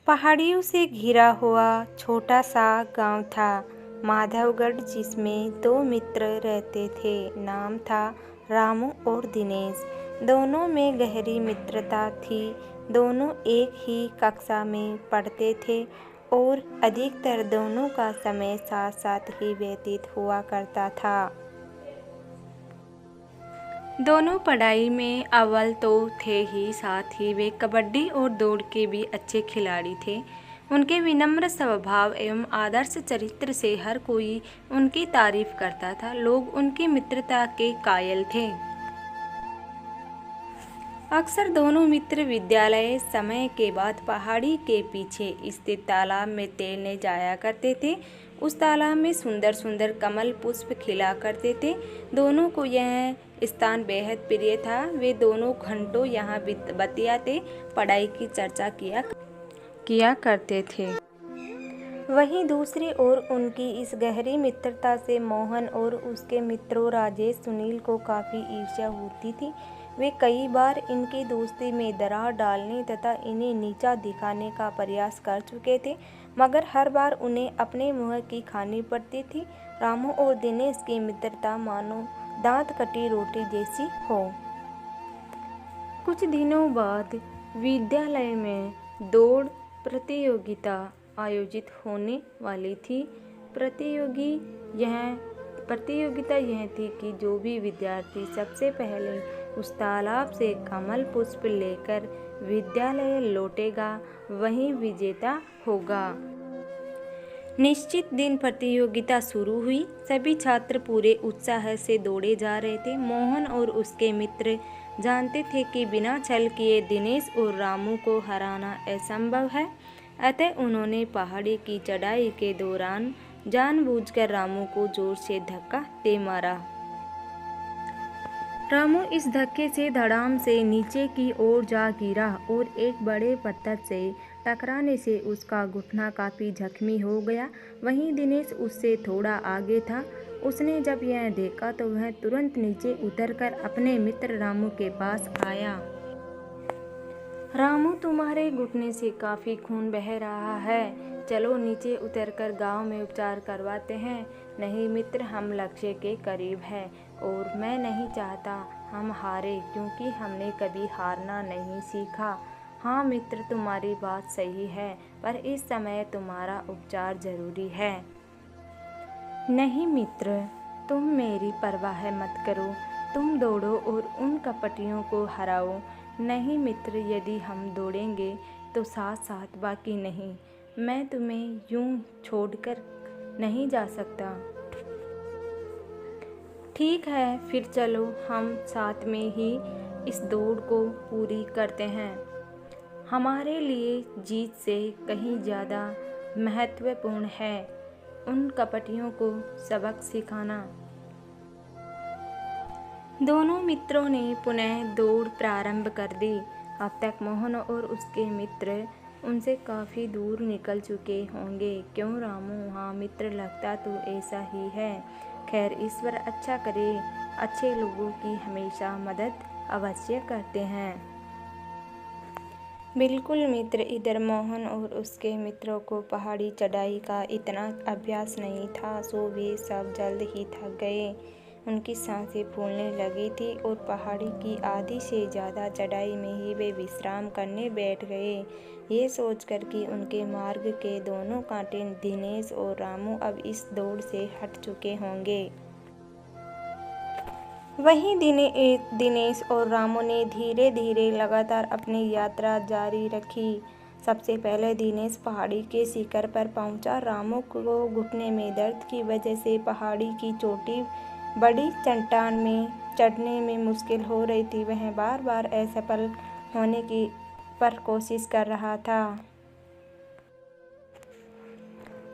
पहाड़ियों से घिरा हुआ छोटा सा गांव था माधवगढ़, जिसमें दो मित्र रहते थे। नाम था रामू और दिनेश। दोनों में गहरी मित्रता थी। दोनों एक ही कक्षा में पढ़ते थे और अधिकतर दोनों का समय साथ साथ ही व्यतीत हुआ करता था। दोनों पढ़ाई में अव्वल तो थे ही, साथ ही वे कबड्डी और दौड़ के भी अच्छे खिलाड़ी थे। उनके विनम्र स्वभाव एवं आदर्श चरित्र से हर कोई उनकी तारीफ करता था। लोग उनकी मित्रता के कायल थे। अक्सर दोनों मित्र विद्यालय समय के बाद पहाड़ी के पीछे स्थित तालाब में तैरने जाया करते थे। उस तालाब में सुंदर सुंदर कमल पुष्प खिला करते थे। दोनों को यह स्थान बेहद प्रिय था। वे दोनों घंटों यहाँ बतियाते पढ़ाई की चर्चा किया करते थे। वहीं दूसरी ओर उनकी इस गहरी मित्रता से मोहन और उसके मित्रों राजेश, सुनील को काफ़ी ईर्ष्या होती थी। वे कई बार इनकी दोस्ती में दरार डालने तथा इन्हें नीचा दिखाने का प्रयास कर चुके थे, मगर हर बार उन्हें अपने मुँह की खानी पड़ती थी। रामू और दिनेश की मित्रता मानो दांत कटी रोटी जैसी हो। कुछ दिनों बाद विद्यालय में दौड़ प्रतियोगिता आयोजित होने वाली थी। प्रतियोगिता यह थी कि जो भी विद्यार्थी सबसे पहले उस तालाब से कमल पुष्प लेकर विद्यालय लौटेगा वही विजेता होगा। निश्चित दिन प्रतियोगिता शुरू हुई। सभी छात्र पूरे उत्साह से दौड़े जा रहे थे। मोहन और उसके मित्र जानते थे कि बिना छल किए दिनेश और रामू को हराना असंभव है, अतः उन्होंने पहाड़ी की चढ़ाई के दौरान जानबूझकर रामू को जोर से धक्का दे मारा। रामू इस धक्के से धड़ाम से नीचे की ओर जा गिरा और एक बड़े पत्थर से टकराने से उसका घुटना काफ़ी जख्मी हो गया। वहीं दिनेश उससे थोड़ा आगे था। उसने जब यह देखा तो वह तुरंत नीचे उतरकर अपने मित्र रामू के पास आया। रामू, तुम्हारे घुटने से काफ़ी खून बह रहा है, चलो नीचे उतरकर गांव में उपचार करवाते हैं। नहीं मित्र, हम लक्ष्य के करीब हैं और मैं नहीं चाहता हम हारे, क्योंकि हमने कभी हारना नहीं सीखा। हाँ मित्र, तुम्हारी बात सही है, पर इस समय तुम्हारा उपचार जरूरी है। नहीं मित्र, तुम मेरी परवाह मत करो, तुम दौड़ो और उन कपटियों को हराओ। नहीं मित्र, यदि हम दौड़ेंगे तो साथ साथ बाकी नहीं, मैं तुम्हें यूं छोड़कर नहीं जा सकता। ठीक है, फिर चलो हम साथ में ही इस दौड़ को पूरी करते हैं। हमारे लिए जीत से कहीं ज़्यादा महत्वपूर्ण है उन कपटियों को सबक सिखाना। दोनों मित्रों ने पुनः दौड़ प्रारंभ कर दी। अब तक मोहन और उसके मित्र उनसे काफ़ी दूर निकल चुके होंगे। क्यों रामू? हाँ मित्र, लगता तो ऐसा ही है। खैर, ईश्वर अच्छा करे, अच्छे लोगों की हमेशा मदद अवश्य करते हैं। बिल्कुल मित्र, इधर मोहन और उसके मित्रों को पहाड़ी चढ़ाई का इतना अभ्यास नहीं था, सो वे सब जल्द ही थक गए। उनकी सांसें फूलने लगी थी और पहाड़ी की आधी से ज़्यादा चढ़ाई में ही वे विश्राम करने बैठ गए, ये सोचकर कि उनके मार्ग के दोनों कांटे दिनेश और रामू अब इस दौड़ से हट चुके होंगे। वहीं दिनेश और रामू ने धीरे धीरे लगातार अपनी यात्रा जारी रखी। सबसे पहले दिनेश पहाड़ी के शिखर पर पहुंचा। रामू को घुटने में दर्द की वजह से पहाड़ी की चोटी बड़ी चट्टान में चढ़ने में मुश्किल हो रही थी। वह बार बार असफल होने की कोशिश कर रहा था।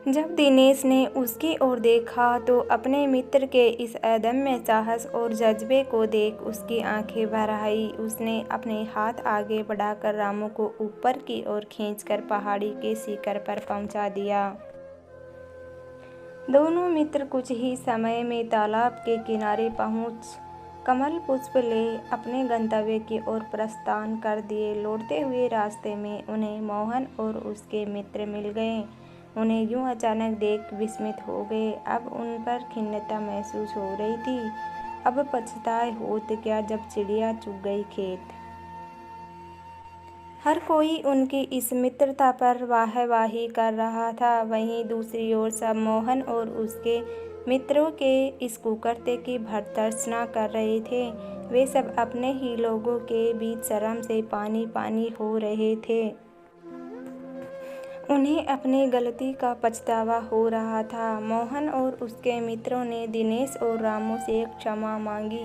जब दिनेश ने उसकी ओर देखा तो अपने मित्र के इस अदम्य साहस और जज्बे को देख उसकी आंखें भर आई। उसने अपने हाथ आगे बढ़ाकर रामू को ऊपर की ओर खींचकर पहाड़ी के शिखर पर पहुंचा दिया। दोनों मित्र कुछ ही समय में तालाब के किनारे पहुंच कमल पुष्प ले अपने गंतव्य की ओर प्रस्थान कर दिए। लौटते हुए रास्ते में उन्हें मोहन और उसके मित्र मिल गए। उन्हें यूं अचानक देख विस्मित हो गए। अब उन पर खिन्नता महसूस हो रही थी। अब पछताए होत क्या जब चिड़िया चुग गई खेत। हर कोई उनकी इस मित्रता पर वाहवाही कर रहा था। वहीं दूसरी ओर सब मोहन और उसके मित्रों के इस कुकृत्य की भर्त्सना कर रहे थे। वे सब अपने ही लोगों के बीच शर्म से पानी पानी हो रहे थे। उन्हें अपनी गलती का पछतावा हो रहा था। मोहन और उसके मित्रों ने दिनेश और रामू से क्षमा मांगी।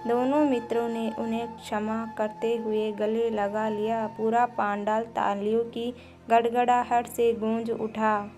दोनों मित्रों ने उन्हें क्षमा करते हुए गले लगा लिया। पूरा पांडाल तालियों की गड़गड़ाहट से गूंज उठा।